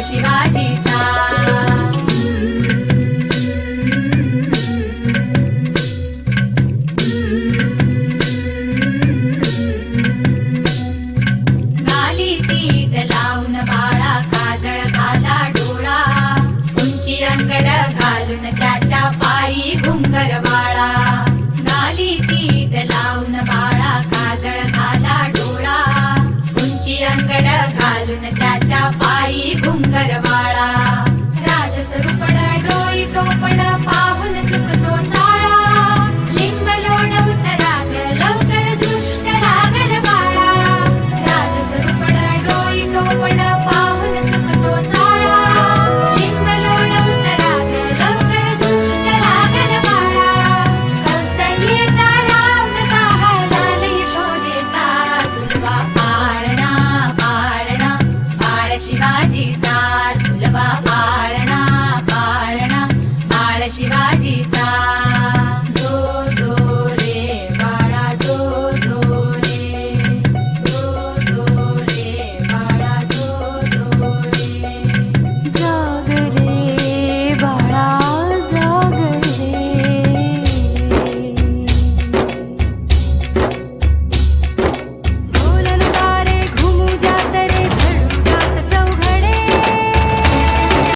शिवाजीचा गाली तीट लावून बाळा काजळ घाला डोळा उंची अंगड घालून त्याच्या पायी घुंगर बाळा गाली तीट लावून बाळा काजळ घाला डोळा उंची अंगड घालून त्याच्या पायी घुंगर बाळा राजसरूपड डोई टोपड पाहून चुकतो चाळा लिंब लोण उतराग लवकर दृष्ट लागल बाळा राजसरूपड डोई टोपड पाहून चुकतो चाळा लिंब लोण उतराग लवकर दृष्ट लागल बाळा कौसल्येचा राम जसा हळदाल यशोदेचा सुलभा पाळणा पाळणा बाळ शिवाजीचा सुलभा पाळणा पाळणा बाळ शिवाजीचा